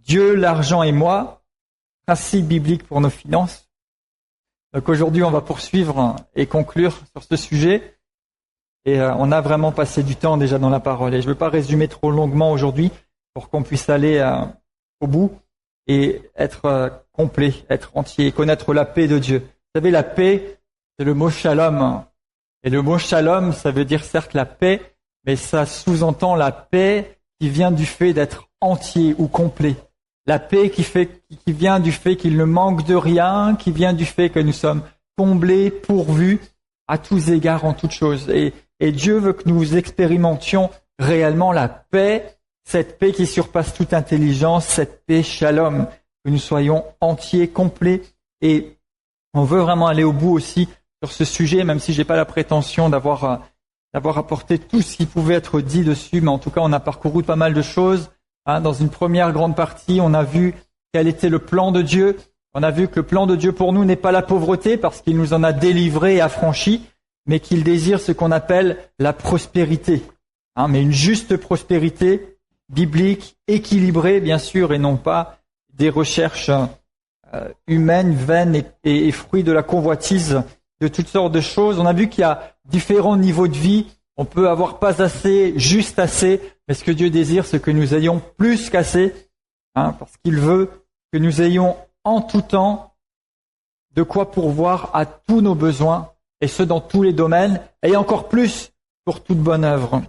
Dieu, l'argent et moi, principe biblique pour nos finances. Donc aujourd'hui, on va poursuivre et conclure sur ce sujet. Et on a vraiment passé du temps déjà dans la parole. Et je ne veux pas résumer trop longuement aujourd'hui pour qu'on puisse aller au bout et être complet, être entier, connaître la paix de Dieu. Vous savez, la paix, c'est le mot shalom. Et le mot shalom, ça veut dire certes la paix, mais ça sous-entend la paix qui vient du fait d'être entier ou complet. La paix qui vient du fait qu'il ne manque de rien, qui vient du fait que nous sommes comblés, pourvus à tous égards en toutes choses. Et Dieu veut que nous expérimentions réellement la paix, cette paix qui surpasse toute intelligence, cette paix shalom, que nous soyons entiers, complets. Et on veut vraiment aller au bout aussi sur ce sujet, même si j'ai pas la prétention d'avoir apporté tout ce qui pouvait être dit dessus, mais en tout cas on a parcouru pas mal de choses. Dans une première grande partie, on a vu quel était le plan de Dieu. On a vu que le plan de Dieu pour nous n'est pas la pauvreté, parce qu'il nous en a délivrés et affranchis, mais qu'il désire ce qu'on appelle la prospérité. Mais une juste prospérité biblique, équilibrée bien sûr, et non pas des recherches humaines, vaines et fruits de la convoitise de toutes sortes de choses. On a vu qu'il y a différents niveaux de vie. On peut avoir pas assez, juste assez, mais ce que Dieu désire, c'est que nous ayons plus qu'assez, parce qu'il veut que nous ayons en tout temps de quoi pourvoir à tous nos besoins, et ce dans tous les domaines, et encore plus pour toute bonne œuvre.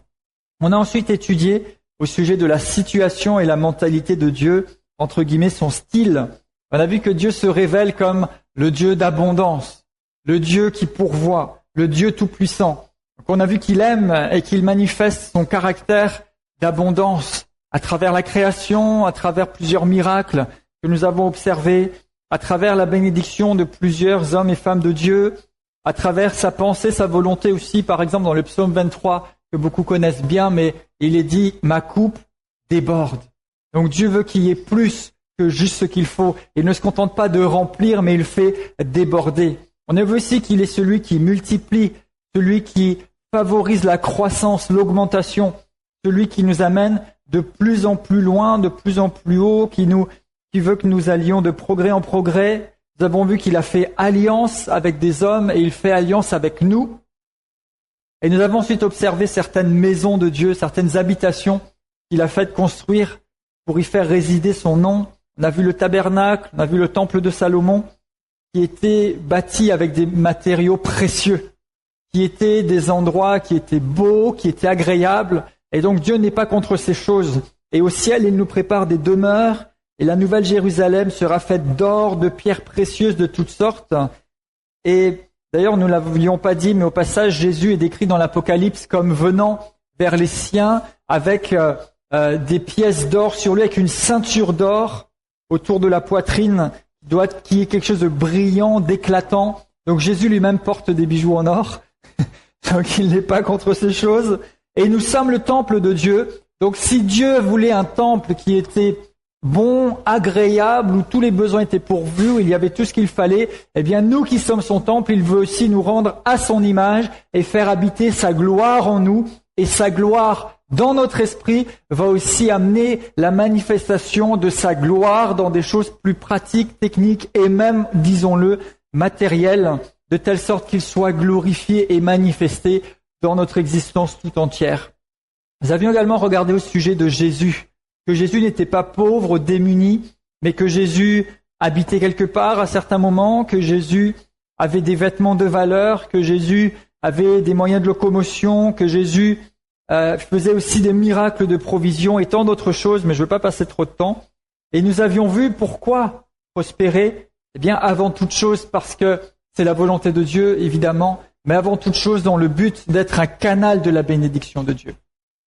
On a ensuite étudié au sujet de la situation et la mentalité de Dieu, entre guillemets son style. On a vu que Dieu se révèle comme le Dieu d'abondance, le Dieu qui pourvoit, le Dieu tout-puissant. Donc on a vu qu'il aime et qu'il manifeste son caractère d'abondance à travers la création, à travers plusieurs miracles que nous avons observés, à travers la bénédiction de plusieurs hommes et femmes de Dieu, à travers sa pensée, sa volonté aussi, par exemple dans le psaume 23, que beaucoup connaissent bien, mais il est dit « Ma coupe déborde ». Donc Dieu veut qu'il y ait plus que juste ce qu'il faut. Il ne se contente pas de remplir, mais il fait déborder. On a vu aussi qu'il est celui qui multiplie, celui qui favorise la croissance, l'augmentation, celui qui nous amène de plus en plus loin, de plus en plus haut, qui veut que nous allions de progrès en progrès. Nous avons vu qu'il a fait alliance avec des hommes et il fait alliance avec nous. Et nous avons ensuite observé certaines maisons de Dieu, certaines habitations qu'il a faites construire pour y faire résider son nom. On a vu le tabernacle, on a vu le temple de Salomon, qui était bâti avec des matériaux précieux, qui étaient des endroits qui étaient beaux, qui étaient agréables. Et donc Dieu n'est pas contre ces choses. Et au ciel, il nous prépare des demeures. Et la nouvelle Jérusalem sera faite d'or, de pierres précieuses de toutes sortes. Et d'ailleurs, nous ne l'avions pas dit, mais au passage, Jésus est décrit dans l'Apocalypse comme venant vers les siens avec des pièces d'or sur lui, avec une ceinture d'or autour de la poitrine, qui est quelque chose de brillant, d'éclatant. Donc Jésus lui-même porte des bijoux en or. Donc il n'est pas contre ces choses. Et nous sommes le temple de Dieu. Donc si Dieu voulait un temple qui était bon, agréable, où tous les besoins étaient pourvus, où il y avait tout ce qu'il fallait, eh bien nous qui sommes son temple, il veut aussi nous rendre à son image et faire habiter sa gloire en nous. Et sa gloire dans notre esprit va aussi amener la manifestation de sa gloire dans des choses plus pratiques, techniques et même, disons-le, matérielles, de telle sorte qu'il soit glorifié et manifesté dans notre existence tout entière. Nous avions également regardé au sujet de Jésus, que Jésus n'était pas pauvre, démuni, mais que Jésus habitait quelque part à certains moments, que Jésus avait des vêtements de valeur, que Jésus avait des moyens de locomotion, que Jésus faisait aussi des miracles de provision et tant d'autres choses, mais je ne veux pas passer trop de temps. Et nous avions vu pourquoi prospérer. Eh bien, avant toute chose, parce que c'est la volonté de Dieu, évidemment, mais avant toute chose dans le but d'être un canal de la bénédiction de Dieu.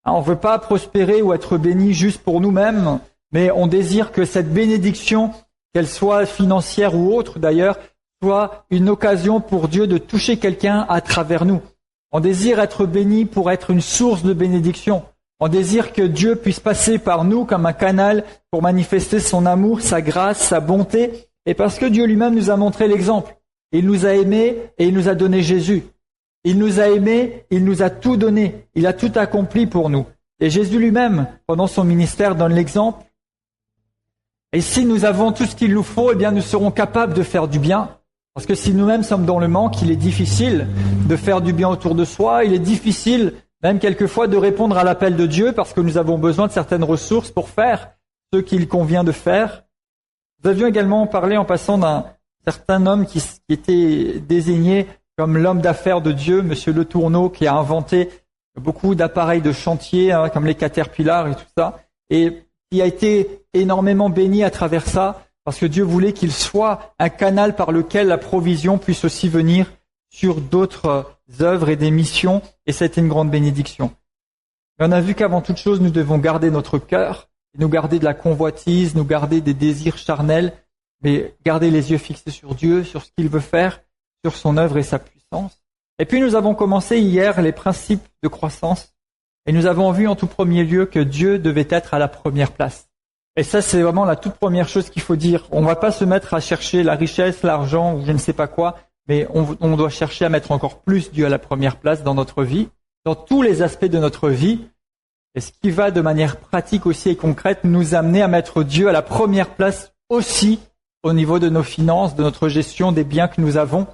On ne veut pas prospérer ou être béni juste pour nous-mêmes, mais on désire que cette bénédiction, qu'elle soit financière ou autre d'ailleurs, soit une occasion pour Dieu de toucher quelqu'un à travers nous. On désire être béni pour être une source de bénédiction. On désire que Dieu puisse passer par nous comme un canal pour manifester son amour, sa grâce, sa bonté. Et parce que Dieu lui-même nous a montré l'exemple. Il nous a aimés et il nous a donné Jésus. Il nous a aimés, il nous a tout donné. Il a tout accompli pour nous. Et Jésus lui-même, pendant son ministère, donne l'exemple. Et si nous avons tout ce qu'il nous faut, eh bien nous serons capables de faire du bien. Parce que si nous-mêmes sommes dans le manque, il est difficile de faire du bien autour de soi. Il est difficile même quelquefois de répondre à l'appel de Dieu parce que nous avons besoin de certaines ressources pour faire ce qu'il convient de faire. Nous avions également parlé en passant d'un certain homme qui était désigné comme l'homme d'affaires de Dieu, Monsieur Le Tourneau, qui a inventé beaucoup d'appareils de chantier, comme les Caterpillar et tout ça, et qui a été énormément béni à travers ça, parce que Dieu voulait qu'il soit un canal par lequel la provision puisse aussi venir sur d'autres œuvres et des missions, et c'était une grande bénédiction. Et on a vu qu'avant toute chose, nous devons garder notre cœur, nous garder de la convoitise, nous garder des désirs charnels, mais garder les yeux fixés sur Dieu, sur ce qu'il veut faire, sur son œuvre et sa puissance. Et puis nous avons commencé hier les principes de croissance, et nous avons vu en tout premier lieu que Dieu devait être à la première place. Et ça, c'est vraiment la toute première chose qu'il faut dire. On ne va pas se mettre à chercher la richesse, l'argent ou je ne sais pas quoi, mais on doit chercher à mettre encore plus Dieu à la première place dans notre vie, dans tous les aspects de notre vie. Et ce qui va de manière pratique aussi et concrète nous amener à mettre Dieu à la première place aussi au niveau de nos finances, de notre gestion des biens que nous avons.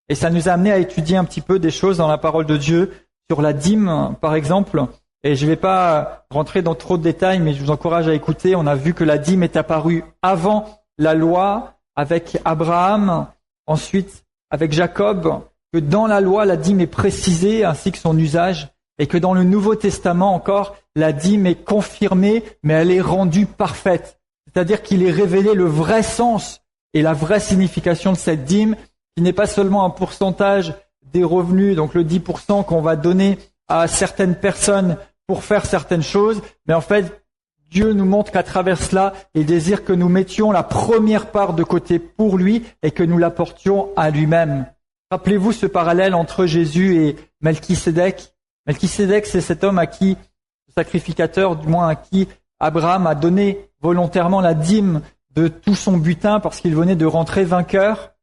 Et ça nous a amené à étudier un petit peu des choses dans la parole de Dieu, sur la dîme par exemple. Et je ne vais pas rentrer dans trop de détails, mais je vous encourage à écouter. On a vu que la dîme est apparue avant la loi avec Abraham, ensuite avec Jacob, que dans la loi, la dîme est précisée ainsi que son usage, et que dans le Nouveau Testament encore, la dîme est confirmée, mais elle est rendue parfaite. C'est-à-dire qu'il est révélé le vrai sens et la vraie signification de cette dîme, qui n'est pas seulement un pourcentage des revenus, donc le 10% qu'on va donner à certaines personnes pour faire certaines choses, mais en fait, Dieu nous montre qu'à travers cela, il désire que nous mettions la première part de côté pour lui et que nous l'apportions à lui-même. Rappelez-vous ce parallèle entre Jésus et Melchisédek. Melchisédek, c'est cet homme à qui, le sacrificateur, du moins à qui Abraham a donné volontairement la dîme de tout son butin parce qu'il venait de rentrer vainqueur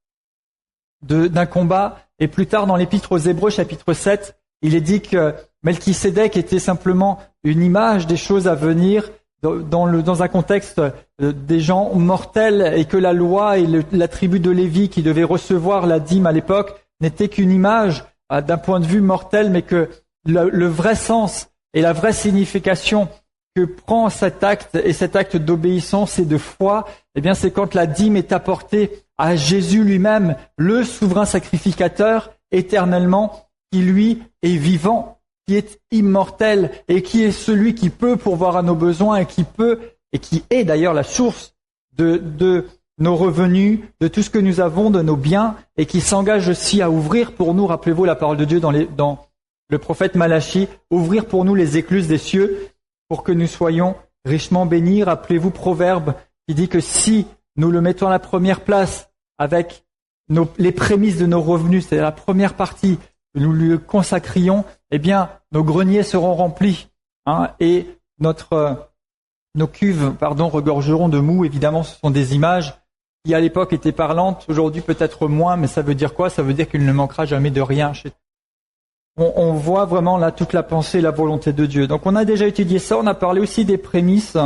d'un combat. Et plus tard, dans l'Épître aux Hébreux, chapitre 7, il est dit que Melchisédek était simplement une image des choses à venir dans un contexte des gens mortels et que la loi et la tribu de Lévi qui devait recevoir la dîme à l'époque n'était qu'une image d'un point de vue mortel, mais que le vrai sens et la vraie signification que prend cet acte d'obéissance et de foi, eh bien, c'est quand la dîme est apportée à Jésus lui-même, le souverain sacrificateur, éternellement, qui lui est vivant, qui est immortel et qui est celui qui peut pourvoir à nos besoins et qui est d'ailleurs la source de nos revenus, de tout ce que nous avons, de nos biens, et qui s'engage aussi à ouvrir pour nous, rappelez-vous la parole de Dieu dans le prophète Malachie, ouvrir pour nous les écluses des cieux pour que nous soyons richement bénis. Rappelez-vous Proverbe qui dit que si nous le mettons à la première place avec les prémices de nos revenus, c'est la première partie que nous lui consacrions, eh bien, nos greniers seront remplis, et nos cuves, regorgeront de mou. Évidemment, ce sont des images qui, à l'époque, étaient parlantes. Aujourd'hui, peut-être moins, mais ça veut dire quoi? Ça veut dire qu'il ne manquera jamais de rien. On voit vraiment là toute la pensée et la volonté de Dieu. Donc, on a déjà étudié ça. On a parlé aussi des prémices,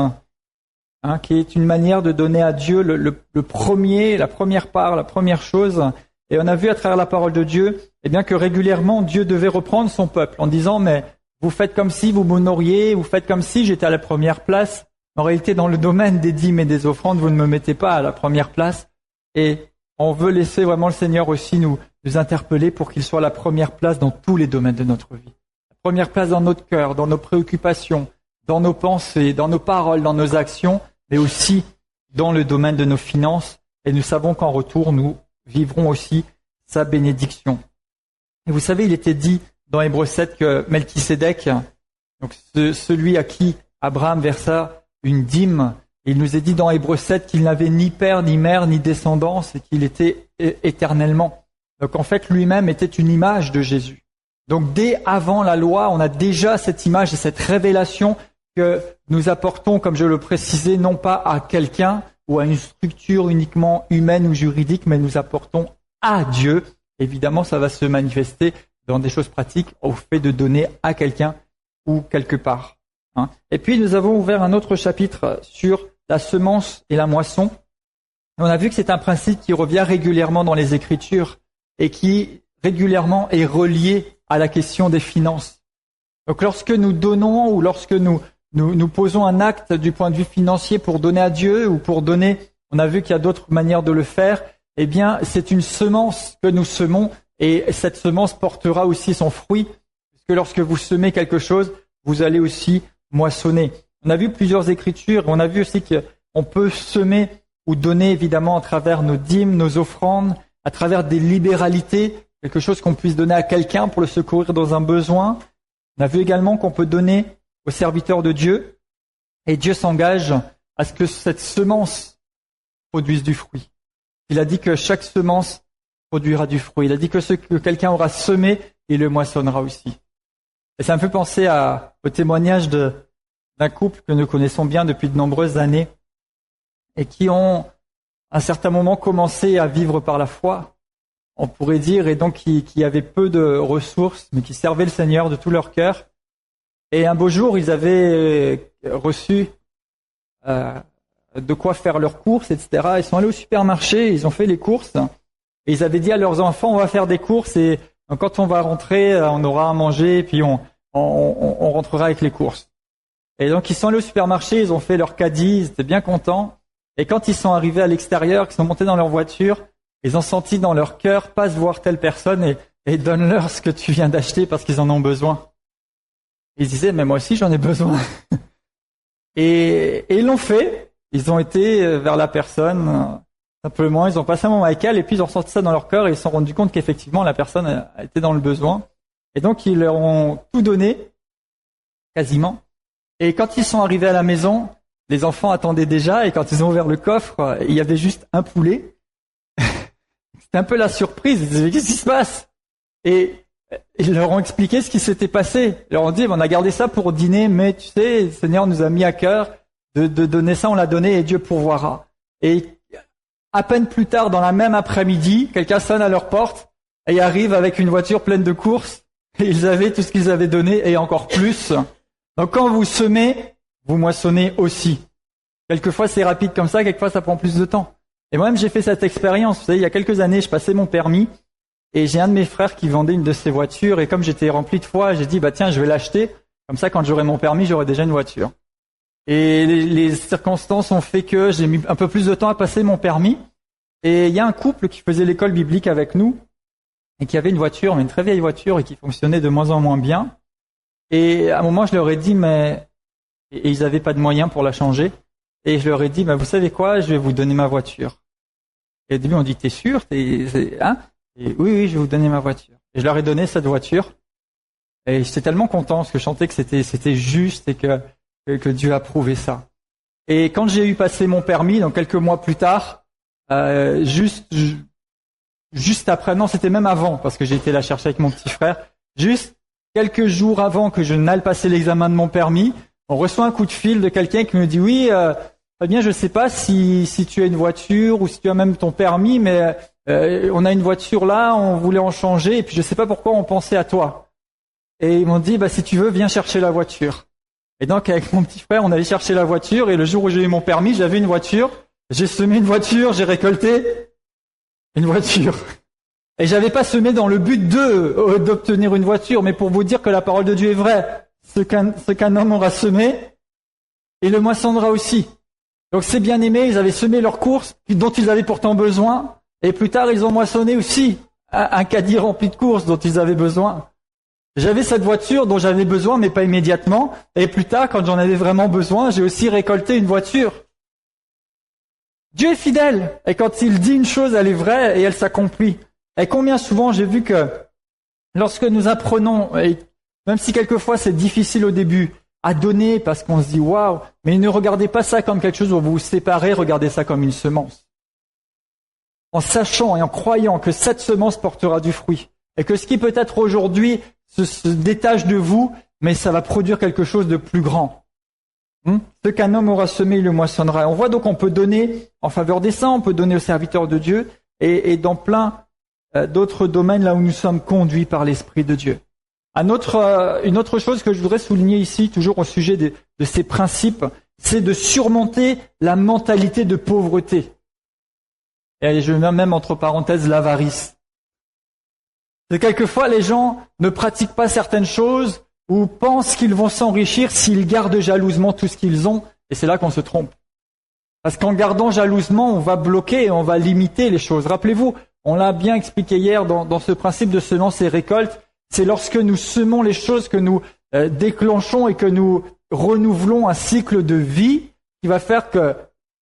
qui est une manière de donner à Dieu le premier, la première part, la première chose. Et on a vu à travers la parole de Dieu, eh bien, que régulièrement, Dieu devait reprendre son peuple en disant, mais vous faites comme si vous m'honoriez, vous faites comme si j'étais à la première place. En réalité, dans le domaine des dîmes et des offrandes, vous ne me mettez pas à la première place. Et on veut laisser vraiment le Seigneur aussi nous interpeller pour qu'il soit à la première place dans tous les domaines de notre vie. La première place dans notre cœur, dans nos préoccupations, dans nos pensées, dans nos paroles, dans nos actions, mais aussi dans le domaine de nos finances. Et nous savons qu'en retour, nous vivrons aussi sa bénédiction. Et vous savez, il était dit dans Hébreux 7 que Melchisédek, donc celui à qui Abraham versa une dîme, il nous est dit dans Hébreux 7 qu'il n'avait ni père, ni mère, ni descendance et qu'il était éternellement. Donc en fait, lui-même était une image de Jésus. Donc dès avant la loi, on a déjà cette image et cette révélation que nous apportons, comme je le précisais, non pas à quelqu'un ou à une structure uniquement humaine ou juridique, mais nous apportons à Dieu. Évidemment, ça va se manifester dans des choses pratiques au fait de donner à quelqu'un ou quelque part. Et puis, nous avons ouvert un autre chapitre sur la semence et la moisson. Et on a vu que c'est un principe qui revient régulièrement dans les Écritures et qui régulièrement est relié à la question des finances. Donc lorsque nous donnons ou lorsque nous posons un acte du point de vue financier pour donner à Dieu ou pour donner, on a vu qu'il y a d'autres manières de le faire, eh bien c'est une semence que nous semons et cette semence portera aussi son fruit, puisque lorsque vous semez quelque chose, vous allez aussi moissonner. On a vu plusieurs Écritures, on a vu aussi qu'on peut semer ou donner évidemment à travers nos dîmes, nos offrandes, à travers des libéralités, quelque chose qu'on puisse donner à quelqu'un pour le secourir dans un besoin. On a vu également qu'on peut donner aux serviteurs de Dieu, et Dieu s'engage à ce que cette semence produise du fruit. Il a dit que chaque semence produira du fruit. Il a dit que ce que quelqu'un aura semé, il le moissonnera aussi. Et ça me fait penser au témoignage d'un couple que nous connaissons bien depuis de nombreuses années et qui ont, à un certain moment, commencé à vivre par la foi, on pourrait dire, et donc qui avaient peu de ressources, mais qui servaient le Seigneur de tout leur cœur. Et un beau jour, ils avaient reçu de quoi faire leurs courses, etc. Ils sont allés au supermarché, ils ont fait les courses, et ils avaient dit à leurs enfants, on va faire des courses, et quand on va rentrer, on aura à manger, et puis on rentrera avec les courses. Et donc ils sont allés au supermarché, ils ont fait leur caddie, ils étaient bien contents, et quand ils sont arrivés à l'extérieur, qu'ils sont montés dans leur voiture, ils ont senti dans leur cœur, passe voir telle personne et donne-leur ce que tu viens d'acheter parce qu'ils en ont besoin. Ils disaient, mais moi aussi j'en ai besoin. Et ils l'ont fait. Ils ont été vers la personne, simplement, ils ont passé un moment avec elle, et puis ils ont ressenti ça dans leur cœur, et ils se sont rendus compte qu'effectivement la personne a été dans le besoin. Et donc ils leur ont tout donné, quasiment. Et quand ils sont arrivés à la maison, les enfants attendaient déjà, et quand ils ont ouvert le coffre, il y avait juste un poulet. C'était un peu la surprise. Ils disaient, qu'est-ce qui se passe? Et ils leur ont expliqué ce qui s'était passé. Ils leur ont dit, on a gardé ça pour dîner, mais tu sais, le Seigneur nous a mis à cœur de donner ça, on l'a donné et Dieu pourvoira. Et à peine plus tard, dans la même après-midi, quelqu'un sonne à leur porte et arrive avec une voiture pleine de courses. Et ils avaient tout ce qu'ils avaient donné et encore plus. Donc quand vous semez, vous moissonnez aussi. Quelquefois c'est rapide comme ça, quelquefois ça prend plus de temps. Et moi-même, j'ai fait cette expérience. Vous savez, il y a quelques années, je passais mon permis et j'ai un de mes frères qui vendait une de ses voitures. Et comme j'étais rempli de foi, j'ai dit, tiens, je vais l'acheter. Comme ça, quand j'aurai mon permis, j'aurai déjà une voiture. Et les circonstances ont fait que j'ai mis un peu plus de temps à passer mon permis. Et il y a un couple qui faisait l'école biblique avec nous et qui avait une voiture, mais une très vieille voiture et qui fonctionnait de moins en moins bien. Et à un moment, je leur ai dit, et ils n'avaient pas de moyens pour la changer. Et je leur ai dit, vous savez quoi, je vais vous donner ma voiture. Et au début, on dit, t'es sûr? Hein? Et oui, je vais vous donner ma voiture. Et je leur ai donné cette voiture. Et j'étais tellement content parce que je sentais que c'était juste et que Dieu approuvait ça. Et quand j'ai eu passé mon permis, donc quelques mois plus tard, juste après, non, c'était même avant, parce que j'ai été la chercher avec mon petit frère, juste quelques jours avant que je n'aille passer l'examen de mon permis, on reçoit un coup de fil de quelqu'un qui me dit, oui, Fabien, je ne sais pas si tu as une voiture ou si tu as même ton permis, mais on a une voiture là, on voulait en changer, et puis je ne sais pas pourquoi on pensait à toi. Et ils m'ont dit, si tu veux, viens chercher la voiture. Et donc avec mon petit frère, on allait chercher la voiture, et le jour où j'ai eu mon permis, j'avais une voiture, j'ai semé une voiture, j'ai récolté une voiture. Et j'avais pas semé dans le but d'obtenir une voiture, mais pour vous dire que la parole de Dieu est vraie. Ce qu'un homme aura semé, il le moissonnera aussi. Donc ces bien-aimés, ils avaient semé leurs courses, dont ils avaient pourtant besoin, et plus tard, ils ont moissonné aussi un caddie rempli de courses dont ils avaient besoin. J'avais cette voiture dont j'avais besoin, mais pas immédiatement, et plus tard, quand j'en avais vraiment besoin, j'ai aussi récolté une voiture. Dieu est fidèle, et quand il dit une chose, elle est vraie, et elle s'accomplit. Et combien souvent j'ai vu que lorsque nous apprenons, et même si quelquefois c'est difficile au début, à donner parce qu'on se dit waouh, mais ne regardez pas ça comme quelque chose où vous vous séparez, regardez ça comme une semence. En sachant et en croyant que cette semence portera du fruit et que ce qui peut-être aujourd'hui se détache de vous, mais ça va produire quelque chose de plus grand. Ce qu'un homme aura semé, il le moissonnera. On voit donc qu'on peut donner en faveur des saints, on peut donner aux serviteurs de Dieu et dans plein d'autres domaines là où nous sommes conduits par l'Esprit de Dieu. Une autre chose que je voudrais souligner ici, toujours au sujet de ces principes, c'est de surmonter la mentalité de pauvreté. Et je mets même entre parenthèses l'avarice. C'est quelquefois les gens ne pratiquent pas certaines choses ou pensent qu'ils vont s'enrichir s'ils gardent jalousement tout ce qu'ils ont, et c'est là qu'on se trompe. Parce qu'en gardant jalousement, on va bloquer et on va limiter les choses. Rappelez-vous, on l'a bien expliqué hier dans ce principe de semence et récolte, c'est lorsque nous semons les choses que nous déclenchons et que nous renouvelons un cycle de vie qui va faire que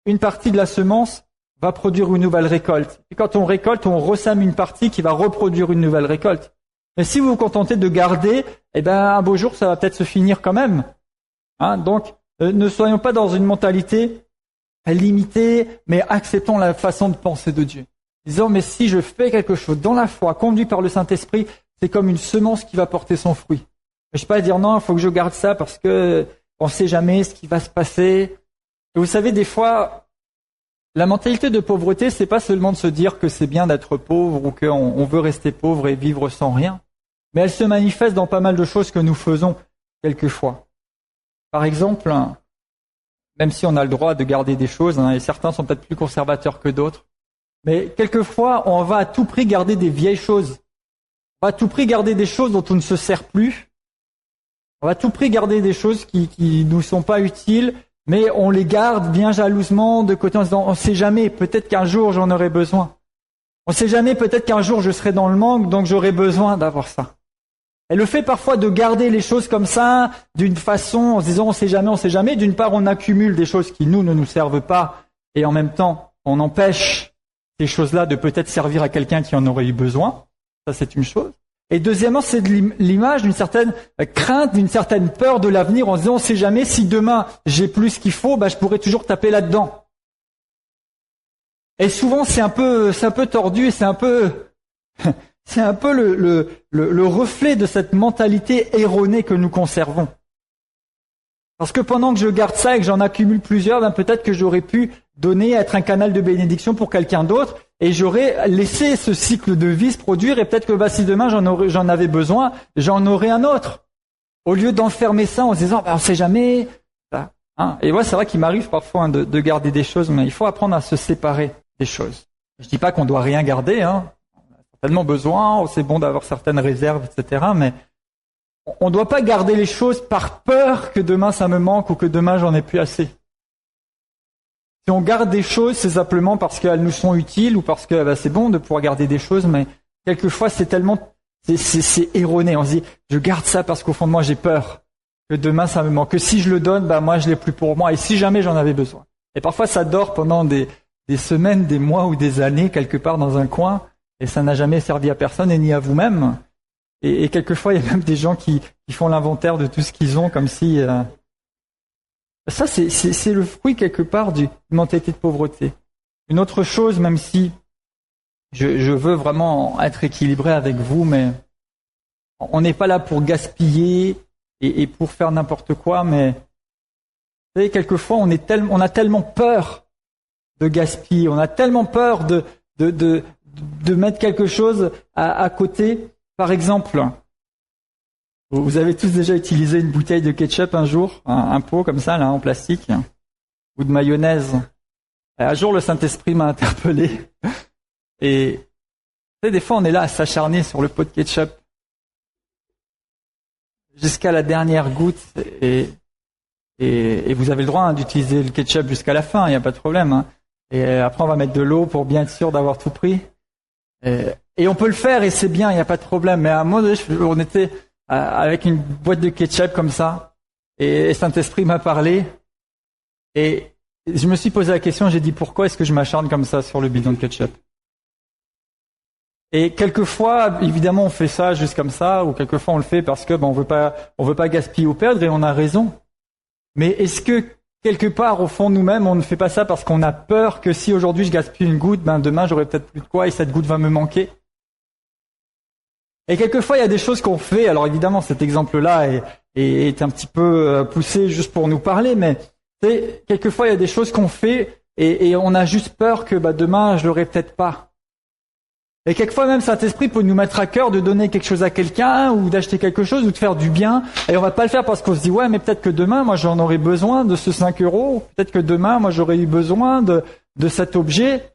une partie de la semence va produire une nouvelle récolte. Et quand on récolte, on ressème une partie qui va reproduire une nouvelle récolte. Mais si vous vous contentez de garder, un beau jour, ça va peut-être se finir quand même. Donc, ne soyons pas dans une mentalité limitée, mais acceptons la façon de penser de Dieu. Disons, mais si je fais quelque chose dans la foi, conduit par le Saint-Esprit, c'est comme une semence qui va porter son fruit. Je ne vais pas dire non, il faut que je garde ça parce que on ne sait jamais ce qui va se passer. Et vous savez, des fois, la mentalité de pauvreté, c'est pas seulement de se dire que c'est bien d'être pauvre ou qu'on veut rester pauvre et vivre sans rien, mais elle se manifeste dans pas mal de choses que nous faisons quelquefois. Par exemple, même si on a le droit de garder des choses, et certains sont peut-être plus conservateurs que d'autres, mais quelquefois, on va à tout prix garder des vieilles choses. On va à tout prix garder des choses dont on ne se sert plus. On va à tout prix garder des choses qui nous sont pas utiles, mais on les garde bien jalousement de côté en se disant, on ne sait jamais, peut-être qu'un jour j'en aurai besoin. On ne sait jamais, peut-être qu'un jour je serai dans le manque, donc j'aurai besoin d'avoir ça. Et le fait parfois de garder les choses comme ça, d'une façon, en se disant on ne sait jamais, d'une part on accumule des choses qui ne nous servent pas, et en même temps on empêche ces choses-là de peut-être servir à quelqu'un qui en aurait eu besoin. Ça c'est une chose. Et deuxièmement, c'est de l'image d'une certaine crainte, d'une certaine peur de l'avenir, en se disant on ne sait jamais si demain j'ai plus ce qu'il faut, je pourrais toujours taper là-dedans. Et souvent c'est un peu tordu et c'est un peu le reflet de cette mentalité erronée que nous conservons. Parce que pendant que je garde ça et que j'en accumule plusieurs, peut-être que j'aurais pu donner, être un canal de bénédiction pour quelqu'un d'autre, et j'aurais laissé ce cycle de vie se produire, et peut-être que si demain j'en avais besoin, j'en aurais un autre. Au lieu d'enfermer ça en se disant, on ne sait jamais. Et c'est vrai qu'il m'arrive parfois de garder des choses, mais il faut apprendre à se séparer des choses. Je dis pas qu'on doit rien garder, on a tellement besoin, c'est bon d'avoir certaines réserves, etc., mais on ne doit pas garder les choses par peur que demain ça me manque ou que demain j'en ai plus assez. Si on garde des choses, c'est simplement parce qu'elles nous sont utiles ou parce que c'est bon de pouvoir garder des choses, mais quelquefois c'est erroné. On se dit, je garde ça parce qu'au fond de moi j'ai peur que demain ça me manque. Que si je le donne, moi je l'ai plus pour moi et si jamais j'en avais besoin. Et parfois ça dort pendant des semaines, des mois ou des années quelque part dans un coin et ça n'a jamais servi à personne et ni à vous-même. Et quelquefois, il y a même des gens qui font l'inventaire de tout ce qu'ils ont, comme si... Ça, c'est le fruit, quelque part, d'une mentalité de pauvreté. Une autre chose, même si je veux vraiment être équilibré avec vous, mais on n'est pas là pour gaspiller et pour faire n'importe quoi, mais vous savez, quelquefois, on a tellement peur de gaspiller, on a tellement peur de mettre quelque chose à côté. Par exemple, vous avez tous déjà utilisé une bouteille de ketchup un jour, un pot comme ça, là, en plastique, ou de mayonnaise. Et un jour, le Saint-Esprit m'a interpellé. Et vous savez, des fois, on est là à s'acharner sur le pot de ketchup jusqu'à la dernière goutte. Et vous avez le droit d'utiliser le ketchup jusqu'à la fin, il n'y a pas de problème. Et après, on va mettre de l'eau pour bien être sûr d'avoir tout pris. Et on peut le faire et c'est bien, il n'y a pas de problème. Mais à un moment donné, on était avec une boîte de ketchup comme ça et Saint-Esprit m'a parlé et je me suis posé la question, j'ai dit pourquoi est-ce que je m'acharne comme ça sur le bidon de ketchup? Et quelquefois, évidemment, on fait ça juste comme ça ou quelquefois on le fait parce que on veut pas gaspiller ou perdre et on a raison. Mais est-ce que quelque part, au fond de nous-mêmes, on ne fait pas ça parce qu'on a peur que si aujourd'hui je gaspille une goutte, demain j'aurai peut-être plus de quoi et cette goutte va me manquer. Et quelquefois, il y a des choses qu'on fait. Alors évidemment, cet exemple-là est un petit peu poussé juste pour nous parler, mais quelquefois, il y a des choses qu'on fait et on a juste peur que demain, je l'aurai peut-être pas. Et quelquefois même Saint-Esprit peut nous mettre à cœur de donner quelque chose à quelqu'un ou d'acheter quelque chose ou de faire du bien. Et on va pas le faire parce qu'on se dit ouais mais peut-être que demain moi j'en aurai besoin de ce 5 €. Peut-être que demain moi j'aurais eu besoin de cet objet.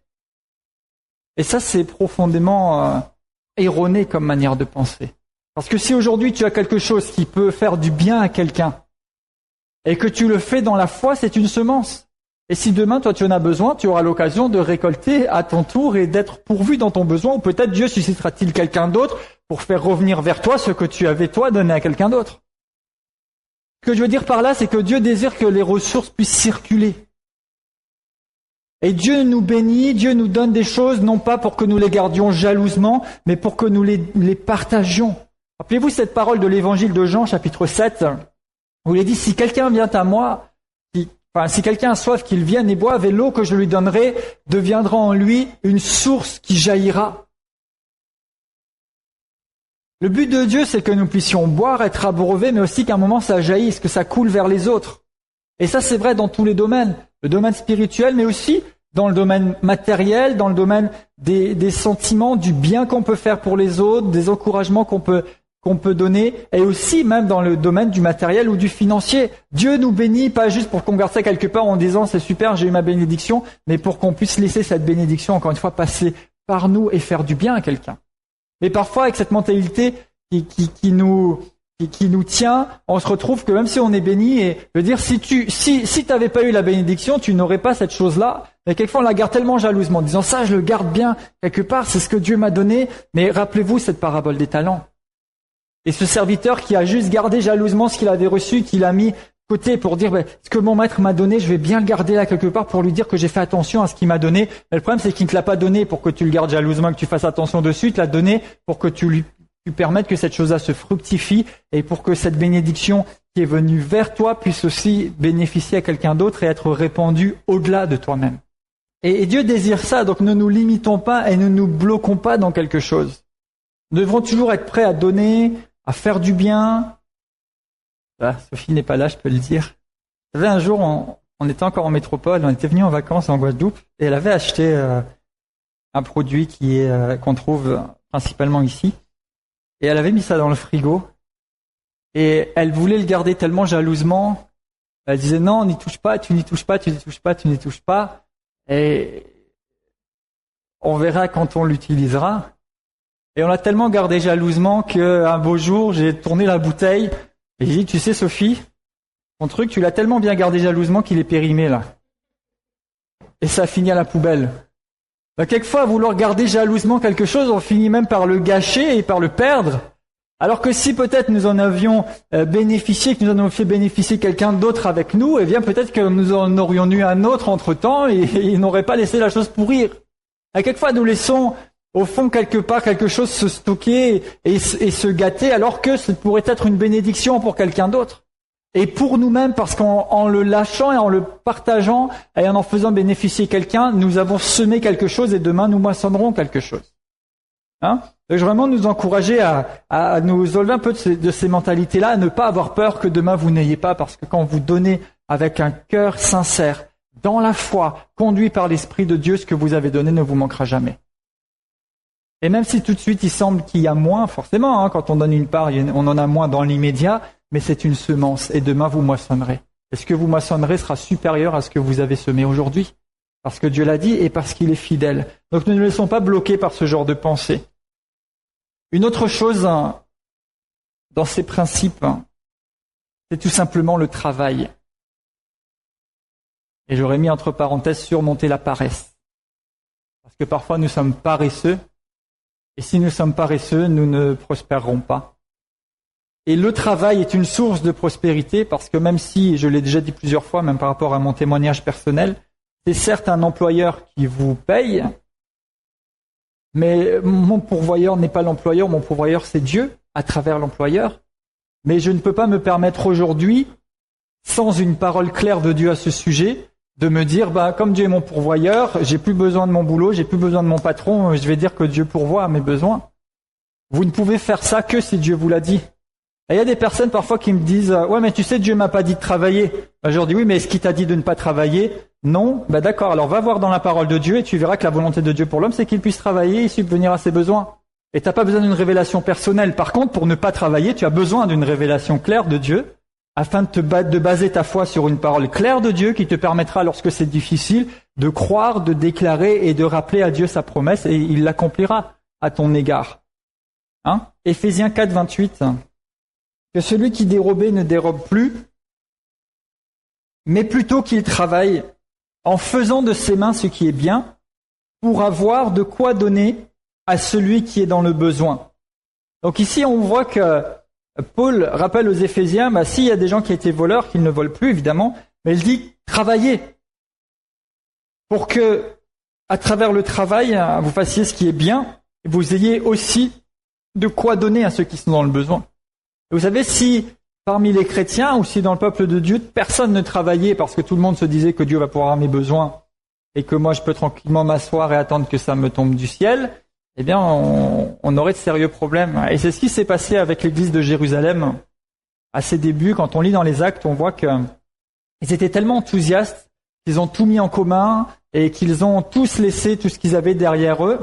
Et ça c'est profondément erroné comme manière de penser. Parce que si aujourd'hui tu as quelque chose qui peut faire du bien à quelqu'un et que tu le fais dans la foi, c'est une semence. Et si demain, toi, tu en as besoin, tu auras l'occasion de récolter à ton tour et d'être pourvu dans ton besoin. Ou peut-être Dieu suscitera-t-il quelqu'un d'autre pour faire revenir vers toi ce que tu avais, toi, donné à quelqu'un d'autre. Ce que je veux dire par là, c'est que Dieu désire que les ressources puissent circuler. Et Dieu nous bénit, Dieu nous donne des choses, non pas pour que nous les gardions jalousement, mais pour que nous les partagions. Rappelez-vous cette parole de l'évangile de Jean, chapitre 7, où il est dit, si quelqu'un vient à moi, si quelqu'un a soif, qu'il vienne et boive, et l'eau que je lui donnerai deviendra en lui une source qui jaillira. Le but de Dieu, c'est que nous puissions boire, être abreuvés, mais aussi qu'à un moment ça jaillisse, que ça coule vers les autres. Et ça, c'est vrai dans tous les domaines. Le domaine spirituel, mais aussi dans le domaine matériel, dans le domaine des sentiments, du bien qu'on peut faire pour les autres, des encouragements qu'on peut donner, et aussi même dans le domaine du matériel ou du financier. Dieu nous bénit, pas juste pour qu'on garde ça quelque part en disant c'est super, j'ai eu ma bénédiction, mais pour qu'on puisse laisser cette bénédiction, encore une fois, passer par nous et faire du bien à quelqu'un. Mais parfois, avec cette mentalité qui nous tient, on se retrouve que même si on est béni, et je veux dire, si t'avais pas eu la bénédiction, tu n'aurais pas cette chose-là. Mais quelquefois, on la garde tellement jalousement, en disant ça, je le garde bien quelque part, c'est ce que Dieu m'a donné. Mais rappelez-vous cette parabole des talents. Et ce serviteur qui a juste gardé jalousement ce qu'il avait reçu, qu'il a mis de côté pour dire ce que mon maître m'a donné, je vais bien le garder là quelque part pour lui dire que j'ai fait attention à ce qu'il m'a donné. Mais le problème, c'est qu'il ne te l'a pas donné pour que tu le gardes jalousement, que tu fasses attention dessus, il te l'a donné pour que tu permettes que cette chose-là se fructifie et pour que cette bénédiction qui est venue vers toi puisse aussi bénéficier à quelqu'un d'autre et être répandue au-delà de toi-même. Et Dieu désire ça, donc ne nous limitons pas et ne nous bloquons pas dans quelque chose. Nous devrons toujours être prêts à donner, à faire du bien. Ah, Sophie n'est pas là, je peux le dire. Vous savez, un jour, on était encore en métropole, on était venu en vacances en Guadeloupe, et elle avait acheté un produit qu'on trouve principalement ici, et elle avait mis ça dans le frigo, et elle voulait le garder tellement jalousement, elle disait non, n'y touche pas, tu n'y touches pas, tu n'y touches pas, tu n'y touches pas, et on verra quand on l'utilisera. Et on l'a tellement gardé jalousement qu'un beau jour, j'ai tourné la bouteille et j'ai dit, tu sais Sophie, ton truc, tu l'as tellement bien gardé jalousement qu'il est périmé là. Et ça a fini à la poubelle. Quelquefois, à vouloir garder jalousement quelque chose, on finit même par le gâcher et par le perdre. Alors que si peut-être nous en avions bénéficié, que nous en avions fait bénéficier quelqu'un d'autre avec nous, eh bien peut-être que nous en aurions eu un autre entre-temps et il n'aurait pas laissé la chose pourrir. À quelquefois, nous laissons au fond, quelque part, quelque chose se stocker et se gâter, alors que ce pourrait être une bénédiction pour quelqu'un d'autre. Et pour nous-mêmes, parce qu'en le lâchant et en le partageant et en faisant bénéficier quelqu'un, nous avons semé quelque chose et demain nous moissonnerons quelque chose. Donc, je veux vraiment nous encourager à nous enlever un peu de ces mentalités-là, à ne pas avoir peur que demain vous n'ayez pas, parce que quand vous donnez avec un cœur sincère, dans la foi, conduit par l'Esprit de Dieu, ce que vous avez donné ne vous manquera jamais. Et même si tout de suite il semble qu'il y a moins, forcément, quand on donne une part, on en a moins dans l'immédiat, mais c'est une semence, et demain vous moissonnerez. Et ce que vous moissonnerez sera supérieur à ce que vous avez semé aujourd'hui, parce que Dieu l'a dit et parce qu'il est fidèle. Donc ne nous laissons pas bloquer par ce genre de pensée. Une autre chose dans ces principes, c'est tout simplement le travail. Et j'aurais mis entre parenthèses surmonter la paresse. Parce que parfois nous sommes paresseux, et si nous sommes paresseux, nous ne prospérerons pas. Et le travail est une source de prospérité parce que même si, je l'ai déjà dit plusieurs fois, même par rapport à mon témoignage personnel, c'est certes un employeur qui vous paye, mais mon pourvoyeur n'est pas l'employeur, mon pourvoyeur c'est Dieu à travers l'employeur. Mais je ne peux pas me permettre aujourd'hui, sans une parole claire de Dieu à ce sujet, de me dire, comme Dieu est mon pourvoyeur, j'ai plus besoin de mon boulot, j'ai plus besoin de mon patron, je vais dire que Dieu pourvoit à mes besoins. Vous ne pouvez faire ça que si Dieu vous l'a dit. Et il y a des personnes parfois qui me disent, ouais mais tu sais Dieu m'a pas dit de travailler. Je leur dis oui mais est-ce qu'il t'a dit de ne pas travailler? Non, d'accord, alors va voir dans la parole de Dieu et tu verras que la volonté de Dieu pour l'homme, c'est qu'il puisse travailler et subvenir à ses besoins. Et tu n'as pas besoin d'une révélation personnelle. Par contre, pour ne pas travailler, tu as besoin d'une révélation claire de Dieu, afin de baser ta foi sur une parole claire de Dieu qui te permettra, lorsque c'est difficile, de croire, de déclarer et de rappeler à Dieu sa promesse, et il l'accomplira à ton égard. Éphésiens 4, 28. Que celui qui dérobait ne dérobe plus, mais plutôt qu'il travaille en faisant de ses mains ce qui est bien, pour avoir de quoi donner à celui qui est dans le besoin. Donc ici, on voit que Paul rappelle aux Éphésiens, s'il y a des gens qui étaient voleurs, qu'ils ne volent plus, évidemment, mais il dit, travaillez, pour que, à travers le travail, vous fassiez ce qui est bien, et vous ayez aussi de quoi donner à ceux qui sont dans le besoin. Et vous savez, si parmi les chrétiens, ou si dans le peuple de Dieu, personne ne travaillait parce que tout le monde se disait que Dieu va pouvoir mes besoins, et que moi je peux tranquillement m'asseoir et attendre que ça me tombe du ciel, eh bien, on aurait de sérieux problèmes. Et c'est ce qui s'est passé avec l'église de Jérusalem à ses débuts. Quand on lit dans les Actes, on voit qu'ils étaient tellement enthousiastes qu'ils ont tout mis en commun et qu'ils ont tous laissé tout ce qu'ils avaient derrière eux.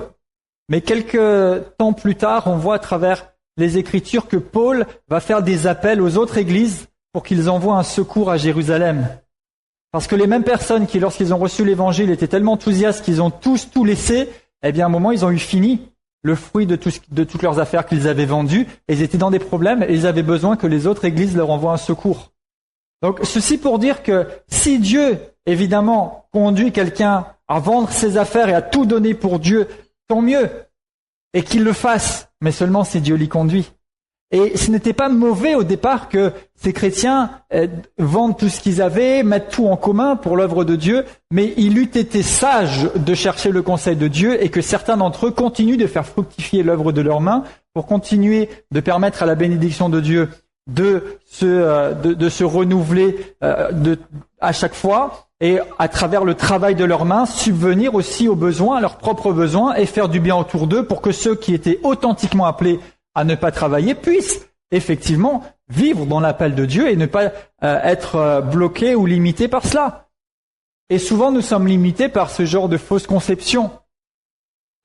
Mais quelques temps plus tard, on voit à travers les Écritures que Paul va faire des appels aux autres églises pour qu'ils envoient un secours à Jérusalem. Parce que les mêmes personnes qui, lorsqu'ils ont reçu l'Évangile, étaient tellement enthousiastes qu'ils ont tous tout laissé, eh bien, à un moment, ils ont eu fini le fruit de toutes leurs affaires qu'ils avaient vendues, et ils étaient dans des problèmes, et ils avaient besoin que les autres églises leur envoient un secours. Donc, ceci pour dire que si Dieu, évidemment, conduit quelqu'un à vendre ses affaires et à tout donner pour Dieu, tant mieux, et qu'il le fasse, mais seulement si Dieu l'y conduit. Et ce n'était pas mauvais au départ que ces chrétiens vendent tout ce qu'ils avaient, mettent tout en commun pour l'œuvre de Dieu, mais il eût été sage de chercher le conseil de Dieu et que certains d'entre eux continuent de faire fructifier l'œuvre de leurs mains pour continuer de permettre à la bénédiction de Dieu de se renouveler à chaque fois et à travers le travail de leurs mains subvenir aussi aux besoins, à leurs propres besoins et faire du bien autour d'eux pour que ceux qui étaient authentiquement appelés à ne pas travailler, puissent effectivement vivre dans l'appel de Dieu et ne pas être bloqués ou limités par cela. Et souvent, nous sommes limités par ce genre de fausses conceptions.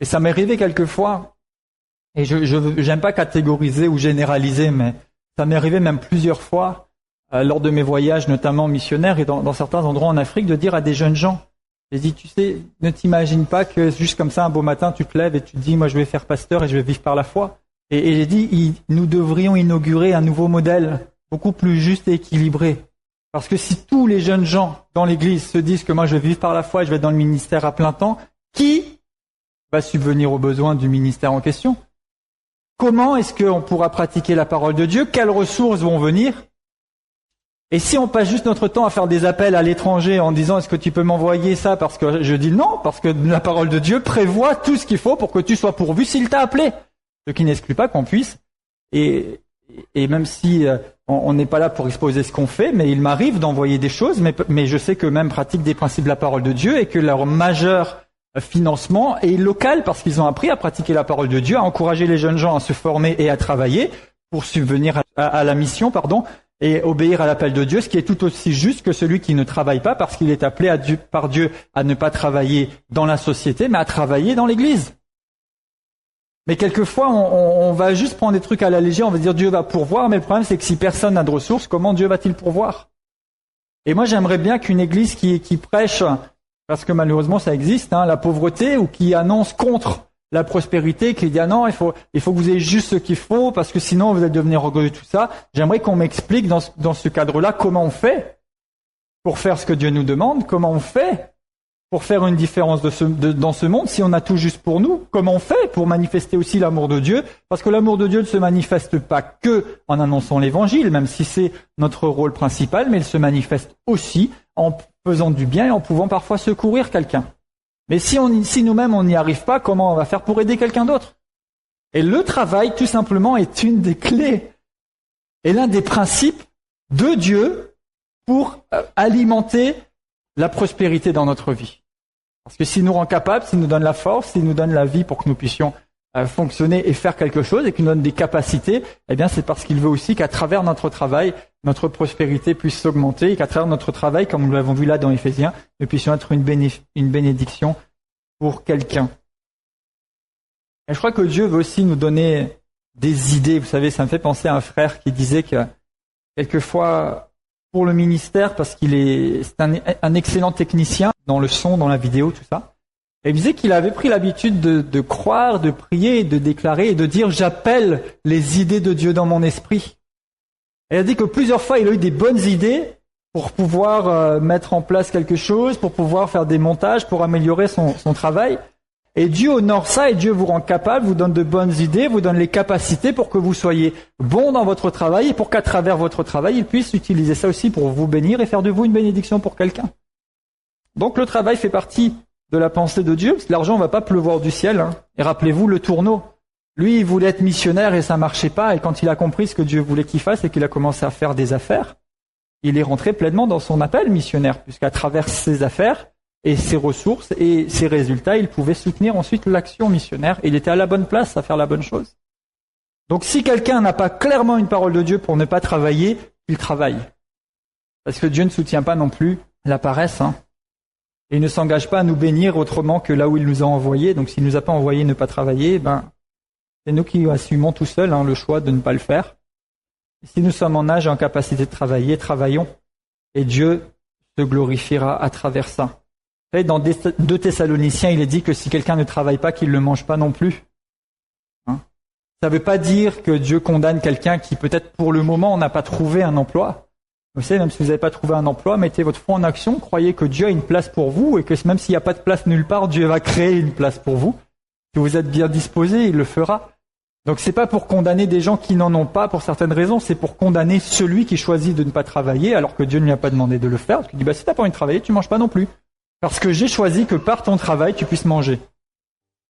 Et ça m'est arrivé quelquefois, et je n'aime pas catégoriser ou généraliser, mais ça m'est arrivé même plusieurs fois, lors de mes voyages, notamment missionnaires, et dans certains endroits en Afrique, de dire à des jeunes gens, j'ai dit, tu sais, ne t'imagine pas que juste comme ça, un beau matin, tu te lèves et tu te dis, moi je vais faire pasteur et je vais vivre par la foi. Et j'ai dit, nous devrions inaugurer un nouveau modèle, beaucoup plus juste et équilibré. Parce que si tous les jeunes gens dans l'Église se disent que moi je vais vivre par la foi et je vais être dans le ministère à plein temps, qui va subvenir aux besoins du ministère en question? Comment est-ce qu'on pourra pratiquer la parole de Dieu? Quelles ressources vont venir? Et si on passe juste notre temps à faire des appels à l'étranger en disant, est-ce que tu peux m'envoyer ça? Parce que je dis non, parce que la parole de Dieu prévoit tout ce qu'il faut pour que tu sois pourvu s'il t'a appelé. Ce qui n'exclut pas qu'on puisse, et même si on n'est pas là pour exposer ce qu'on fait, mais il m'arrive d'envoyer des choses, mais je sais qu'eux-mêmes pratiquent des principes de la parole de Dieu et que leur majeur financement est local parce qu'ils ont appris à pratiquer la parole de Dieu, à encourager les jeunes gens à se former et à travailler pour subvenir à la mission, et obéir à l'appel de Dieu, ce qui est tout aussi juste que celui qui ne travaille pas parce qu'il est appelé par Dieu à ne pas travailler dans la société, mais à travailler dans l'Église. Mais quelquefois, on va juste prendre des trucs à la légère, on va dire Dieu va pourvoir, mais le problème c'est que si personne n'a de ressources, comment Dieu va-t-il pourvoir? Et moi j'aimerais bien qu'une église qui prêche, parce que malheureusement ça existe, la pauvreté, ou qui annonce contre la prospérité, qui dit ah non, il faut que vous ayez juste ce qu'il faut, parce que sinon vous allez devenir orgueilleux, tout ça. J'aimerais qu'on m'explique dans ce cadre-là comment on fait pour faire ce que Dieu nous demande, comment on fait pour faire une différence dans ce monde, si on a tout juste pour nous, comment on fait pour manifester aussi l'amour de Dieu? Parce que l'amour de Dieu ne se manifeste pas que en annonçant l'Évangile, même si c'est notre rôle principal, mais il se manifeste aussi en faisant du bien et en pouvant parfois secourir quelqu'un. Mais si nous-mêmes on n'y arrive pas, comment on va faire pour aider quelqu'un d'autre? Et le travail, tout simplement, est une des clés et l'un des principes de Dieu pour alimenter la prospérité dans notre vie. Parce que s'il nous rend capables, s'il nous donne la force, s'il nous donne la vie pour que nous puissions fonctionner et faire quelque chose et qui nous donne des capacités, eh bien c'est parce qu'il veut aussi qu'à travers notre travail, notre prospérité puisse s'augmenter et qu'à travers notre travail, comme nous l'avons vu là dans Éphésiens, nous puissions être une bénédiction pour quelqu'un. Et je crois que Dieu veut aussi nous donner des idées. Vous savez, ça me fait penser à un frère qui disait que quelquefois, pour le ministère, parce c'est un excellent technicien dans le son, dans la vidéo, tout ça, et il disait qu'il avait pris l'habitude de croire, de prier, de déclarer et de dire « j'appelle les idées de Dieu dans mon esprit ». Et il a dit que plusieurs fois, il a eu des bonnes idées pour pouvoir mettre en place quelque chose, pour pouvoir faire des montages, pour améliorer son travail. Et Dieu honore ça et Dieu vous rend capable, vous donne de bonnes idées, vous donne les capacités pour que vous soyez bon dans votre travail et pour qu'à travers votre travail, il puisse utiliser ça aussi pour vous bénir et faire de vous une bénédiction pour quelqu'un. Donc le travail fait partie de la pensée de Dieu, parce que l'argent ne va pas pleuvoir du ciel. Hein. Et rappelez-vous le tourneau. Lui, il voulait être missionnaire et ça marchait pas. Et quand il a compris ce que Dieu voulait qu'il fasse et qu'il a commencé à faire des affaires, il est rentré pleinement dans son appel missionnaire, puisqu'à travers ses affaires et ses ressources et ses résultats, il pouvait soutenir ensuite l'action missionnaire. Et il était à la bonne place à faire la bonne chose. Donc si quelqu'un n'a pas clairement une parole de Dieu pour ne pas travailler, il travaille. Parce que Dieu ne soutient pas non plus la paresse, hein. Et il ne s'engage pas à nous bénir autrement que là où il nous a envoyés. Donc s'il ne nous a pas envoyés ne pas travailler, c'est nous qui assumons tout seuls le choix de ne pas le faire. Et si nous sommes en âge et en capacité de travailler, travaillons. Et Dieu se glorifiera à travers ça. Vous savez, dans 2 Thessaloniciens, il est dit que si quelqu'un ne travaille pas, qu'il ne le mange pas non plus. Hein? Ça ne veut pas dire que Dieu condamne quelqu'un qui peut-être pour le moment n'a pas trouvé un emploi. Vous savez, même si vous n'avez pas trouvé un emploi, mettez votre foi en action, croyez que Dieu a une place pour vous et que même s'il n'y a pas de place nulle part, Dieu va créer une place pour vous. Si vous êtes bien disposé, il le fera. Donc c'est pas pour condamner des gens qui n'en ont pas pour certaines raisons, c'est pour condamner celui qui choisit de ne pas travailler alors que Dieu ne lui a pas demandé de le faire. Parce qu'il dit, si t'as pas envie de travailler, tu manges pas non plus. Parce que j'ai choisi que par ton travail, tu puisses manger.